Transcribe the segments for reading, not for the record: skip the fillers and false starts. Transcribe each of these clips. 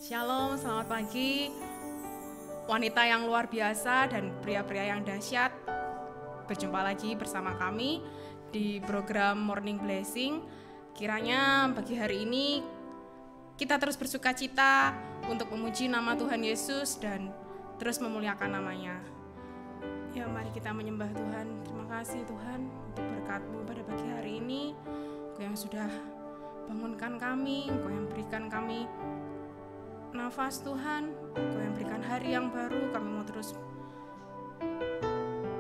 Shalom, selamat pagi. Wanita yang luar biasa dan pria-pria yang dahsyat, berjumpa lagi bersama kami di program Morning Blessing. Kiranya pagi hari ini kita terus bersuka cita untuk memuji nama Tuhan Yesus dan terus memuliakan namanya. Ya, mari kita menyembah Tuhan. Terima kasih Tuhan untuk berkat-Mu pada pagi hari ini. Engkau yang sudah bangunkan kami, Engkau yang berikan kami nafas Tuhan, Engkau yang berikan hari yang baru. Kami mau terus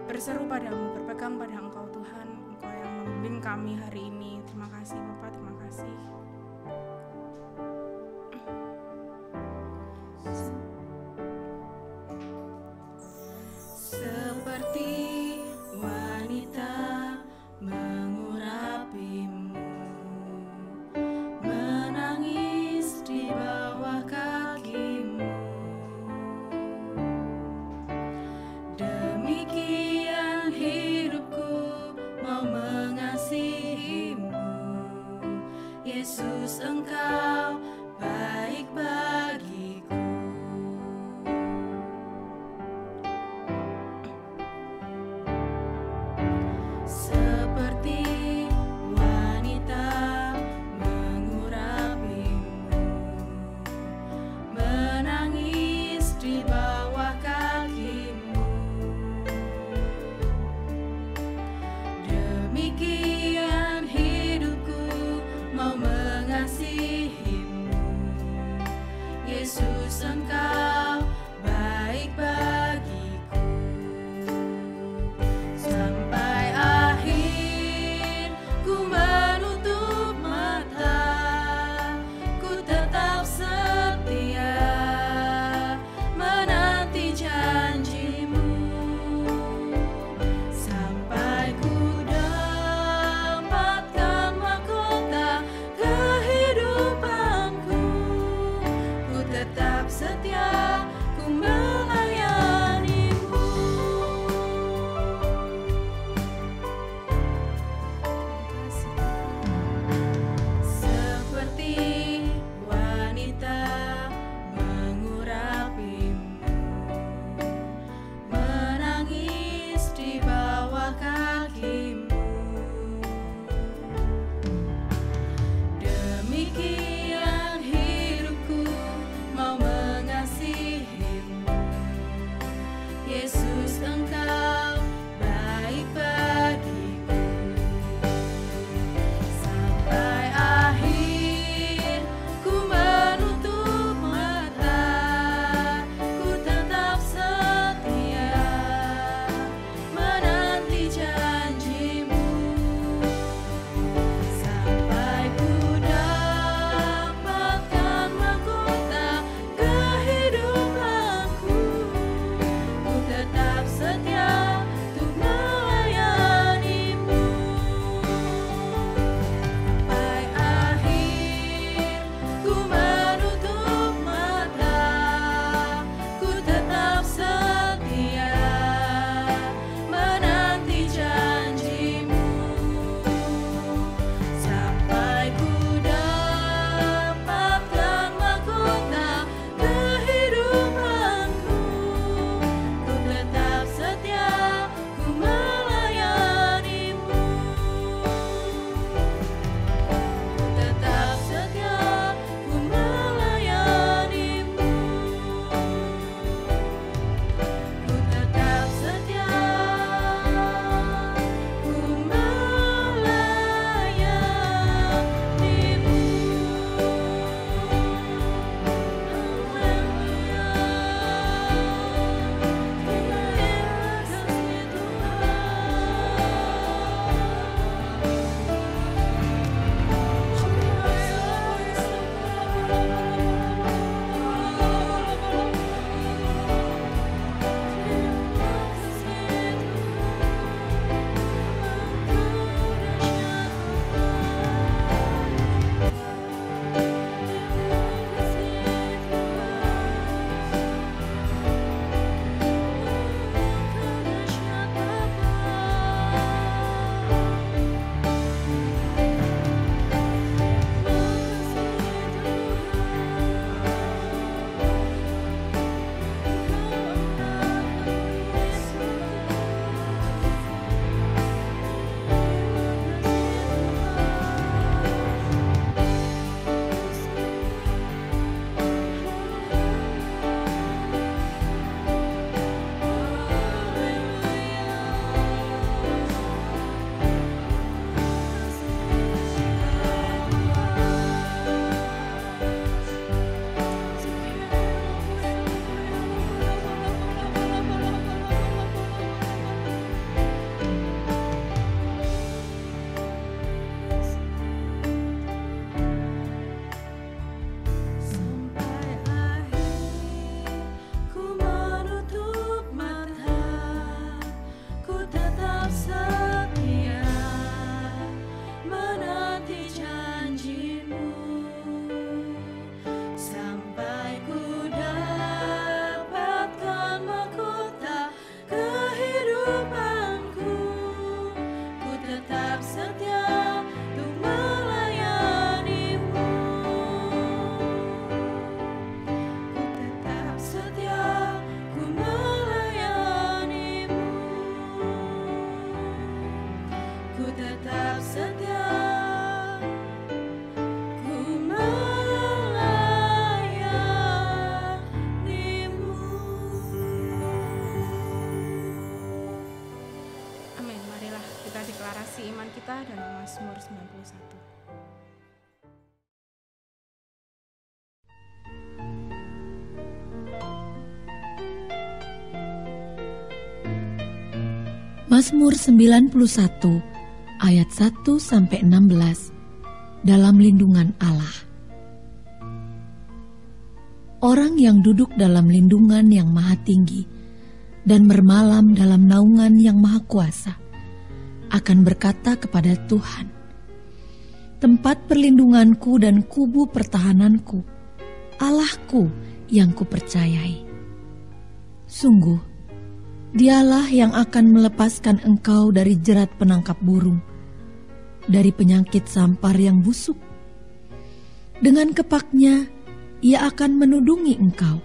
berseru padamu, berpegang pada Engkau Tuhan, Engkau yang membimbing kami hari ini. Terima kasih Bapak, terima kasih. Seperti wanita mengurapimu, menangis di bawah kakimu, demikian hidupku mau mengasihimu. Yesus, Engkau baik bagiku. Seperti wanita mengurapimu, menangis di bawah kakimu, demikian hidupku mau mengasihimu. Yesus, Engkau baik bagiku. Sampai akhir ku menutup mata, ku tetap setia menanti janji-Mu. Sampai ku dapatkan mahkota kehidupanku, ku tetap setia Mazmur 91. Mazmur 91 ayat 1-16 dalam lindungan Allah. Orang yang duduk dalam lindungan yang maha tinggi dan bermalam dalam naungan yang maha kuasa akan berkata kepada Tuhan, tempat perlindunganku dan kubu pertahananku, Allahku yang kupercayai. Sungguh, Dialah yang akan melepaskan engkau dari jerat penangkap burung, dari penyakit sampar yang busuk. Dengan kepaknya, Ia akan menudungi engkau.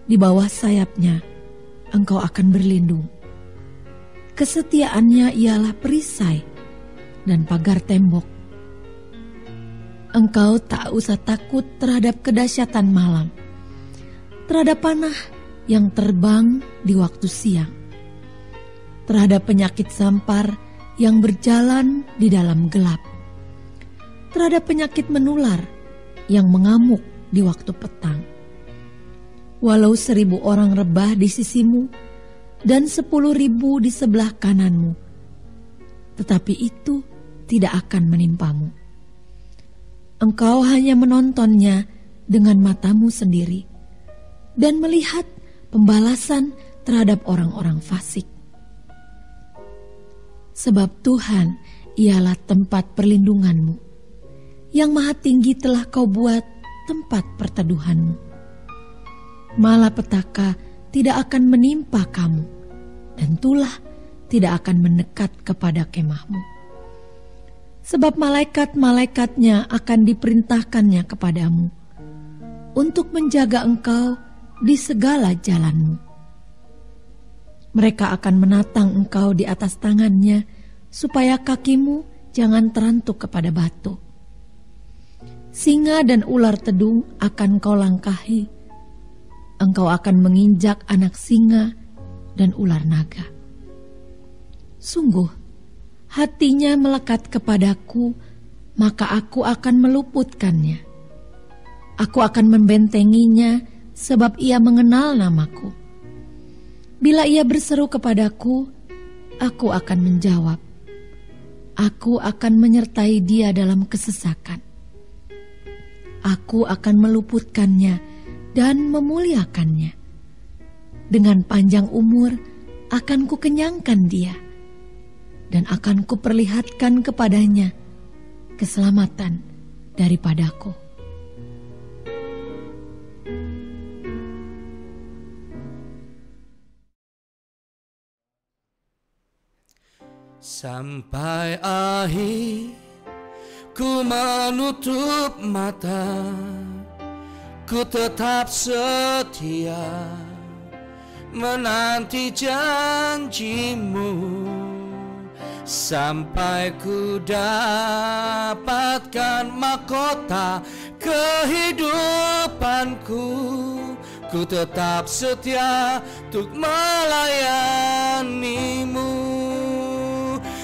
Di bawah sayapnya, engkau akan berlindung. Kesetiaannya ialah perisai dan pagar tembok. Engkau tak usah takut terhadap kedahsyatan malam, terhadap panah yang terbang di waktu siang, terhadap penyakit sampar yang berjalan di dalam gelap, terhadap penyakit menular yang mengamuk di waktu petang. Walau 1.000 orang rebah di sisimu dan 10.000 di sebelah kananmu, tetapi itu tidak akan menimpamu. Engkau hanya menontonnya dengan matamu sendiri dan melihat pembalasan terhadap orang-orang fasik. Sebab Tuhan ialah tempat perlindunganmu, yang maha tinggi telah kau buat tempat perteduhanmu. Malapetaka tidak akan menimpa kamu, dan tulah tidak akan mendekat kepada kemahmu. Sebab malaikat-malaikatnya akan diperintahkannya kepadamu, untuk menjaga engkau di segala jalanmu. Mereka akan menatang engkau di atas tangannya, supaya kakimu jangan terantuk kepada batu. Singa dan ular tedung akan kau langkahi. Engkau akan menginjak anak singa dan ular naga. Sungguh, hatinya melekat kepadaku, maka aku akan meluputkannya. Aku akan membentenginya, sebab ia mengenal namaku. Bila ia berseru kepadaku, aku akan menjawab. Aku akan menyertai dia dalam kesesakan. Aku akan meluputkannya dan memuliakannya. Dengan panjang umur akan kukenyangkan dia, dan akan kuperlihatkan kepadanya keselamatan daripadaku. Sampai akhir ku menutup mata, ku tetap setia menanti janjimu, sampai ku dapatkan mahkota kehidupanku. Ku tetap setia untuk melayanimu.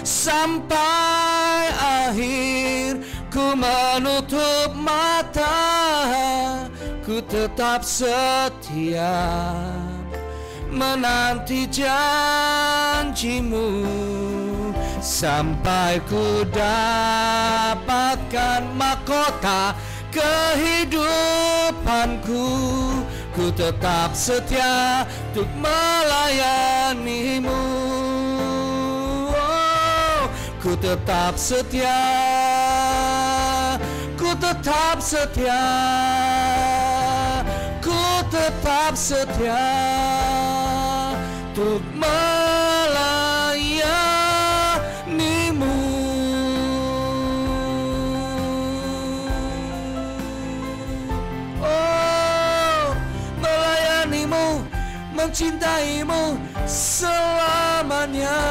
Sampai akhir ku menutup mata, ku tetap setia menanti janjimu, sampai ku dapatkan mahkota kehidupanku. Ku tetap setia untuk melayanimu. Ku tetap setia, ku tetap setia, ku tetap setia untuk melayanimu. Oh, melayanimu, mencintaimu selamanya.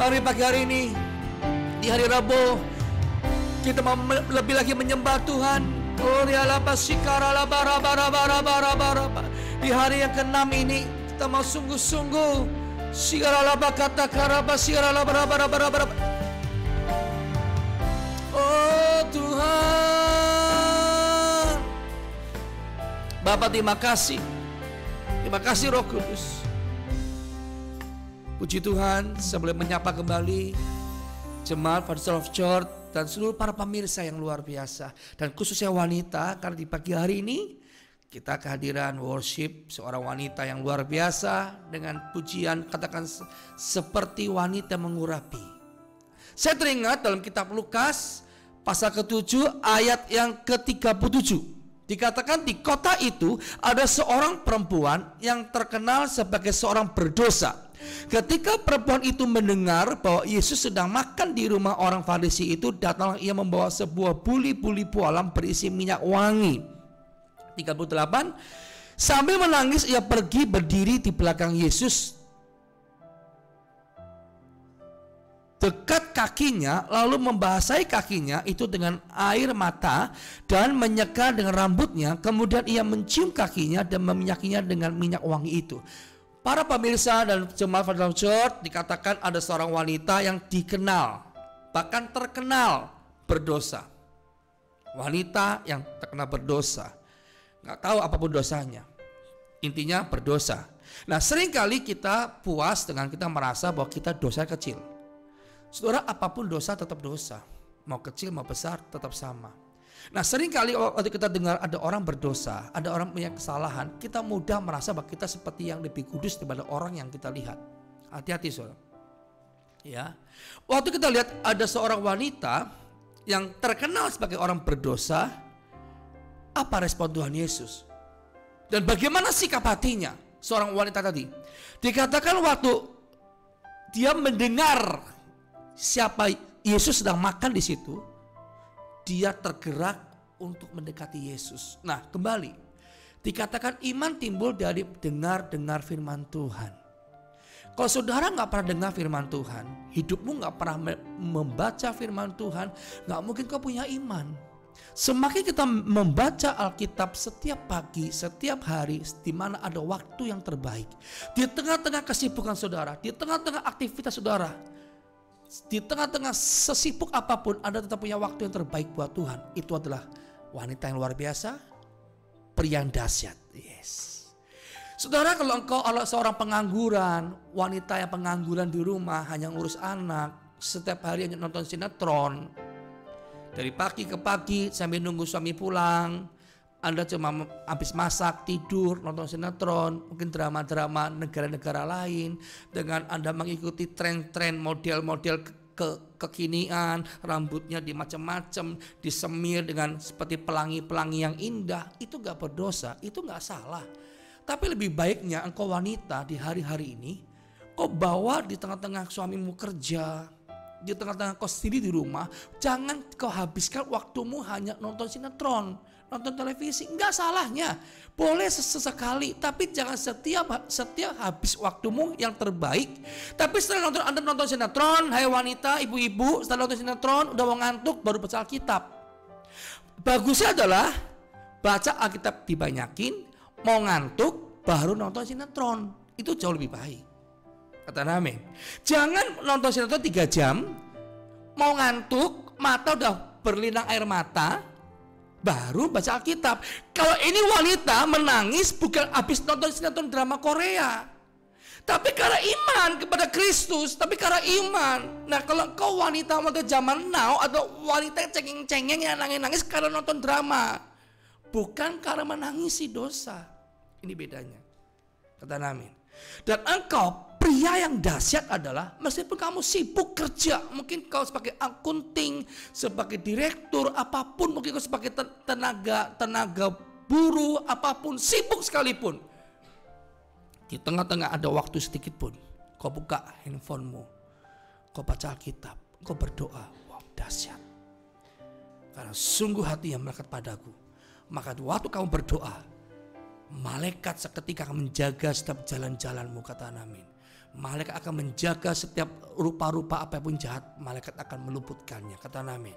Mari pagi hari ini, di hari Rabu, kita mau lebih lagi menyembah Tuhan. Di hari yang ke-6 ini, kita mau sungguh-sungguh Oh Tuhan, Bapa terima kasih. Terima kasih Roh Kudus. Puji Tuhan, saya boleh menyapa kembali jemaat Father of Church dan seluruh para pemirsa yang luar biasa. Dan khususnya wanita, karena di pagi hari ini kita kehadiran worship seorang wanita yang luar biasa dengan pujian katakan seperti wanita mengurapi. Saya teringat dalam kitab Lukas pasal ke-7 ayat yang ke-37. Dikatakan di kota itu ada seorang perempuan yang terkenal sebagai seorang berdosa. Ketika perempuan itu mendengar bahwa Yesus sedang makan di rumah orang Farisi itu, datanglah ia membawa sebuah buli-buli pualam berisi minyak wangi. 38. Sambil menangis ia pergi berdiri di belakang Yesus dekat kakinya, lalu membasahi kakinya itu dengan air mata dan menyeka dengan rambutnya. Kemudian ia mencium kakinya dan meminyakinya dengan minyak wangi itu. Para pemirsa dan jemaat Father Church, dikatakan ada seorang wanita yang dikenal, bahkan terkenal berdosa. Wanita yang terkenal berdosa, nggak tahu apapun dosanya, intinya berdosa. Nah, seringkali kita puas dengan kita merasa bahwa kita dosa kecil. Saudara, apapun dosa tetap dosa, mau kecil mau besar tetap sama. Nah, seringkali waktu kita dengar ada orang berdosa, ada orang punya kesalahan, kita mudah merasa bahwa kita seperti yang lebih kudus daripada orang yang kita lihat. Hati-hati saudara. Ya, waktu kita lihat ada seorang wanita yang terkenal sebagai orang berdosa, apa respon Tuhan Yesus? Dan bagaimana sikap hatinya seorang wanita tadi? Dikatakan waktu dia mendengar siapa Yesus sedang makan di situ, dia tergerak untuk mendekati Yesus. Nah, kembali dikatakan iman timbul dari dengar firman Tuhan. Kalau saudara nggak pernah dengar firman Tuhan, hidupmu nggak pernah membaca firman Tuhan, nggak mungkin kau punya iman. Semakin kita membaca Alkitab setiap pagi, setiap hari, di mana ada waktu yang terbaik, di tengah-tengah kesibukan saudara, di tengah-tengah aktivitas saudara, di tengah-tengah sesibuk apapun, Anda tetap punya waktu yang terbaik buat Tuhan. Itu adalah wanita yang luar biasa, pria yang dahsyat. Yes. Saudara, kalau engkau adalah seorang pengangguran, wanita yang pengangguran di rumah, hanya ngurus anak, setiap hari hanya nonton sinetron, dari pagi ke pagi sambil nunggu suami pulang, Anda cuma habis masak, tidur, nonton sinetron, mungkin drama-drama negara-negara lain, dengan Anda mengikuti tren-tren model-model kekinian, rambutnya di macam-macam, disemir dengan seperti pelangi-pelangi yang indah, itu gak berdosa, itu gak salah. Tapi lebih baiknya engkau wanita di hari-hari ini, kau bawa di tengah-tengah suamimu kerja, di tengah-tengah kau sendiri di rumah, jangan kau habiskan waktumu hanya nonton sinetron, nonton televisi. Enggak salahnya, boleh sesekali, tapi jangan setiap habis waktumu yang terbaik. Tapi setelah Anda nonton sinetron, hai wanita, ibu-ibu, setelah nonton sinetron udah mau ngantuk baru baca Alkitab. Bagusnya adalah baca Alkitab dibanyakin, mau ngantuk baru nonton sinetron. Itu jauh lebih baik. Kata amin. Jangan nonton sinetron 3 jam, mau ngantuk, mata udah berlinang air mata, baru baca Alkitab. Kalau ini wanita menangis bukan habis nonton sinetron drama Korea, tapi karena iman kepada Kristus, tapi karena iman. Nah, kalau kau wanita zaman now atau wanita cengeng-cengeng yang nangis-nangis karena nonton drama, bukan karena menangisi dosa. Ini bedanya. Kata amin. Dan engkau pria yang dahsyat adalah meskipun kamu sibuk kerja, mungkin kau sebagai akunting, sebagai direktur, apapun, mungkin kau sebagai tenaga buruh, apapun, sibuk sekalipun, di tengah-tengah ada waktu sedikit pun, kau buka handphonemu, kau baca Alkitab, kau berdoa, wow, dahsyat. Karena sungguh hati yang melekat padaku, maka waktu kamu berdoa, malaikat seketika akan menjaga setiap jalan-jalanmu, kata amin. Malaikat akan menjaga setiap rupa-rupa apapun jahat, malaikat akan meluputkannya, kata amin.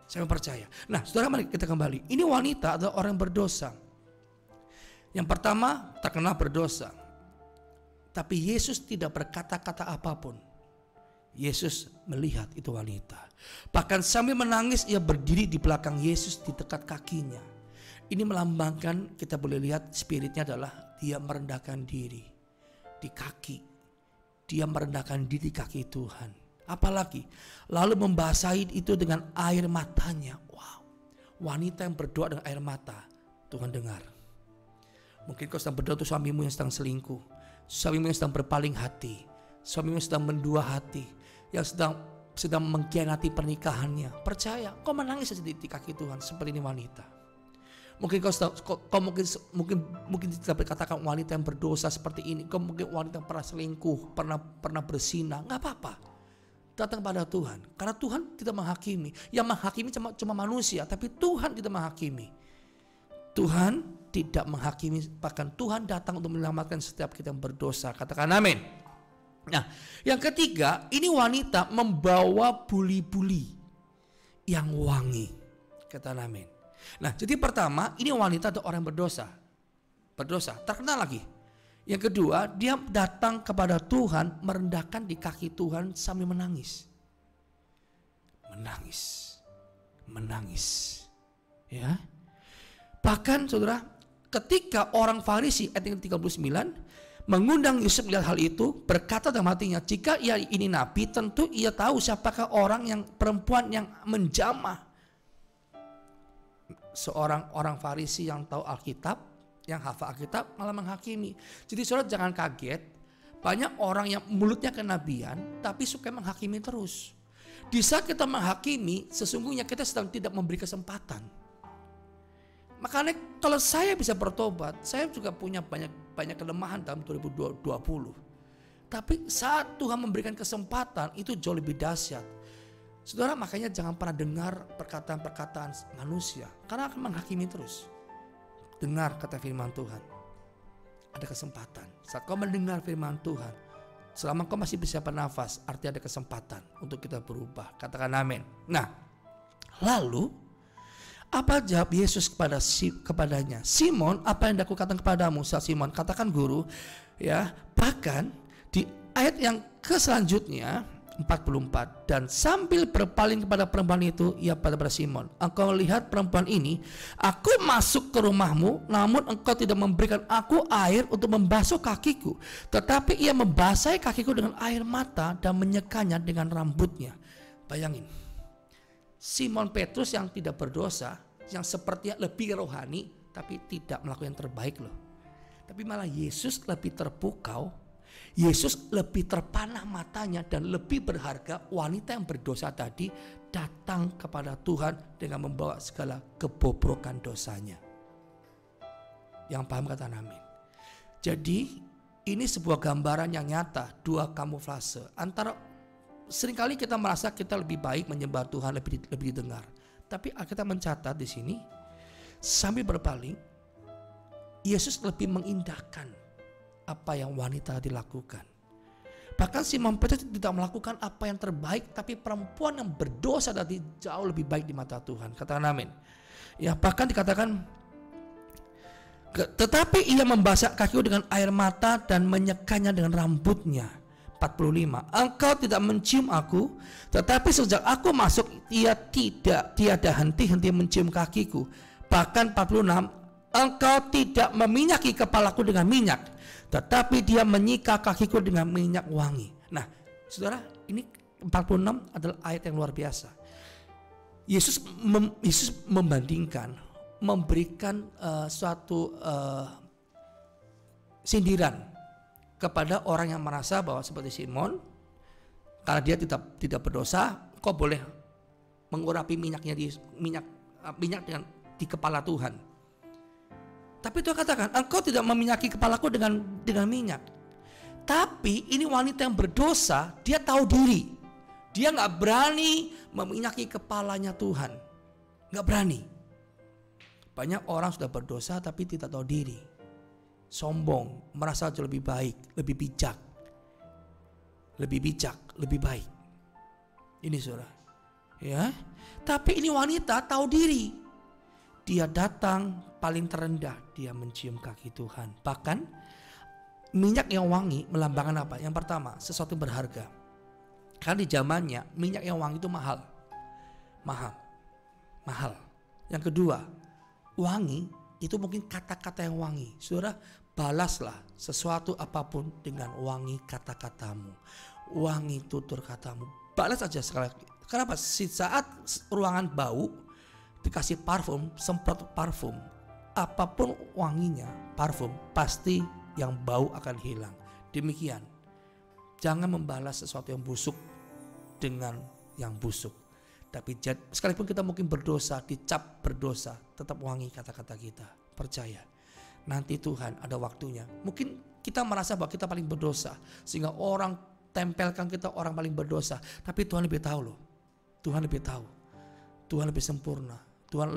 Saya percaya. Nah, saudara, mari kita kembali. Ini wanita adalah orang berdosa. Yang pertama, terkenal berdosa. Tapi Yesus tidak berkata-kata apapun. Yesus melihat itu wanita. Bahkan sambil menangis ia berdiri di belakang Yesus di dekat kakinya. Ini melambangkan, kita boleh lihat spiritnya adalah dia merendahkan diri di kaki. Dia merendahkan diri di kaki Tuhan. Apalagi lalu membasahi itu dengan air matanya. Wow, wanita yang berdoa dengan air mata. Tuhan dengar. Mungkin kau sedang berdoa untuk suamimu yang sedang selingkuh, suamimu yang sedang berpaling hati, suamimu yang sedang mendua hati, yang sedang mengkhianati pernikahannya. Percaya, kau menangis saja di kaki Tuhan seperti ini wanita. Mungkin kau mungkin tidak berkatakan wanita yang berdosa seperti ini. Kau mungkin wanita yang pernah selingkuh, pernah berzina. Nggak apa-apa. Datang pada Tuhan. Karena Tuhan tidak menghakimi. Yang menghakimi cuma manusia, tapi Tuhan tidak menghakimi. Tuhan tidak menghakimi, bahkan Tuhan datang untuk menyelamatkan setiap kita yang berdosa. Katakan amin. Nah, yang ketiga, ini wanita membawa buli-buli yang wangi. Katakan amin. Nah, jadi pertama, ini wanita adalah orang berdosa. Terkenal lagi. Yang kedua, dia datang kepada Tuhan, merendahkan di kaki Tuhan sambil menangis. Menangis. Ya. Bahkan saudara, ketika orang Farisi ayat 39 mengundang Yusuf melihat hal itu, berkata dalam hatinya, jika ia ini nabi, tentu ia tahu siapakah perempuan yang menjamah. Seorang orang Farisi yang tahu Alkitab, yang hafal Alkitab malah menghakimi. Jadi saudara jangan kaget, banyak orang yang mulutnya kenabian tapi suka menghakimi terus. Di saat kita menghakimi, sesungguhnya kita sedang tidak memberi kesempatan. Makanya kalau saya bisa bertobat, saya juga punya banyak kelemahan dalam 2020. Tapi saat Tuhan memberikan kesempatan, itu jauh lebih dahsyat. Saudara, makanya jangan pernah dengar perkataan-perkataan manusia, karena akan menghakimi terus. Dengar kata firman Tuhan. Ada kesempatan. Saat kau mendengar firman Tuhan, selama kau masih bisa bernafas, artinya ada kesempatan untuk kita berubah. Katakan amin. Nah, lalu apa jawab Yesus kepadanya? Simon, apa yang aku katakan kepadamu? Simon, katakan guru. Ya, bahkan di ayat yang selanjutnya 44, dan sambil berpaling kepada perempuan itu, ia pada Simon, engkau lihat perempuan ini, aku masuk ke rumahmu, namun engkau tidak memberikan aku air untuk membasuh kakiku, tetapi ia membasahi kakiku dengan air mata dan menyekanya dengan rambutnya. Bayangin, Simon Petrus yang tidak berdosa, yang sepertinya lebih rohani, tapi tidak melakukan yang terbaik loh. Tapi malah Yesus lebih terpukau, Yesus lebih terpanah matanya dan lebih berharga. Wanita yang berdosa tadi datang kepada Tuhan dengan membawa segala kebobrokan dosanya. Yang paham kata amin. Jadi ini sebuah gambaran yang nyata, dua kamuflase antara. Seringkali kita merasa kita lebih baik menyembah Tuhan, lebih didengar. Tapi Alkitab mencatat di sini, sambil berpaling, Yesus lebih mengindahkan apa yang wanita dilakukan. Bahkan Simon Petrus tidak melakukan apa yang terbaik, tapi perempuan yang berdosa tadi jauh lebih baik di mata Tuhan. Katakan amin. Ya, bahkan dikatakan, tetapi ia membasuh kakiku dengan air mata dan menyekanya dengan rambutnya. 45, engkau tidak mencium aku, tetapi sejak aku masuk ia tiada henti-henti mencium kakiku. Bahkan 46, engkau tidak meminyaki kepalaku dengan minyak, tetapi dia menyika kakiku dengan minyak wangi. Nah, saudara, ini 46 adalah ayat yang luar biasa. Yesus membandingkan, memberikan suatu sindiran kepada orang yang merasa bahwa seperti Simon, karena dia tidak berdosa, kau boleh mengurapi minyak dengan di kepala Tuhan. Tapi Tuhan katakan, engkau tidak meminyaki kepalaku dengan minyak. Tapi ini wanita yang berdosa, dia tahu diri, dia nggak berani meminyaki kepalanya Tuhan, nggak berani. Banyak orang sudah berdosa tapi tidak tahu diri, sombong, merasa jauh lebih baik, lebih bijak, lebih baik. Ini saudara, ya. Tapi ini wanita tahu diri. Dia datang paling terendah, dia mencium kaki Tuhan. Bahkan minyak yang wangi melambangkan apa? Yang pertama, sesuatu yang berharga. Karena di zamannya minyak yang wangi itu mahal. Yang kedua, wangi itu mungkin kata-kata yang wangi. Saudara, balaslah sesuatu apapun dengan wangi kata-katamu, wangi tutur katamu. Balas aja sekali. Kenapa? Saat ruangan bau, dikasih parfum, semprot parfum, apapun wanginya parfum, pasti yang bau akan hilang. Demikian, jangan membalas sesuatu yang busuk dengan yang busuk. Tapi sekalipun kita mungkin berdosa, dicap berdosa, tetap wangi kata-kata kita. Percaya, nanti Tuhan ada waktunya. Mungkin kita merasa bahwa kita paling berdosa, sehingga orang tempelkan kita orang paling berdosa. Tapi Tuhan lebih tahu loh. Tuhan lebih tahu. Tuhan lebih sempurna. Tuhan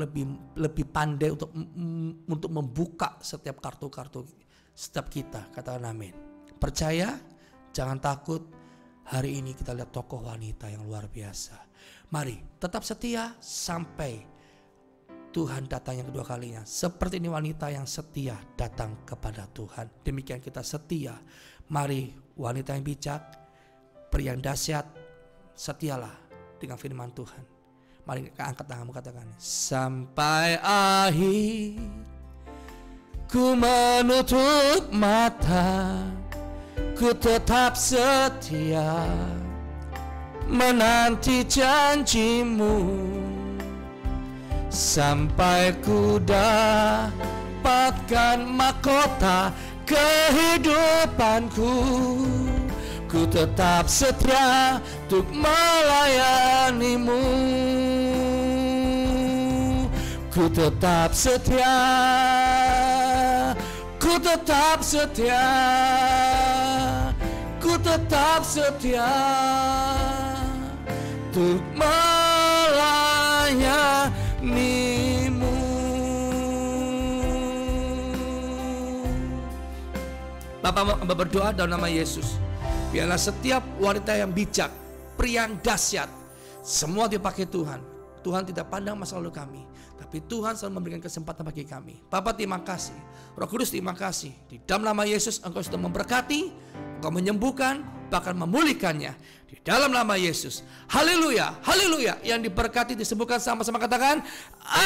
lebih pandai untuk membuka setiap kartu-kartu setiap kita. Katakan amin. Percaya, jangan takut. Hari ini kita lihat tokoh wanita yang luar biasa. Mari tetap setia sampai Tuhan datang yang kedua kalinya. Seperti ini wanita yang setia datang kepada Tuhan. Demikian kita setia. Mari wanita yang bijak, pria yang dahsyat, setialah dengan firman Tuhan. Mari angkat tanganmu, katakan, sampai akhir ku menutup mata, ku tetap setia menanti janjimu, sampai ku dapatkan mahkota kehidupanku. Ku tetap setia untuk melayanimu. Ku tetap setia, ku tetap setia, ku tetap setia untuk melayanimu. Bapak berdoa dalam nama Yesus. Biarlah setiap wanita yang bijak, pria yang dahsyat, semua dipakai Tuhan. Tuhan tidak pandang masa lalu kami, tapi Tuhan selalu memberikan kesempatan bagi kami. Bapak terima kasih, Roh Kudus terima kasih. Di dalam nama Yesus Engkau sudah memberkati, Engkau menyembuhkan, bahkan memulihkannya. Di dalam nama Yesus. Haleluya, haleluya. Yang diberkati disembuhkan, sama-sama katakan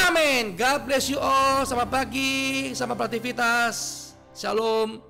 amin. God bless you all. Selamat pagi, selamat beraktivitas. Shalom.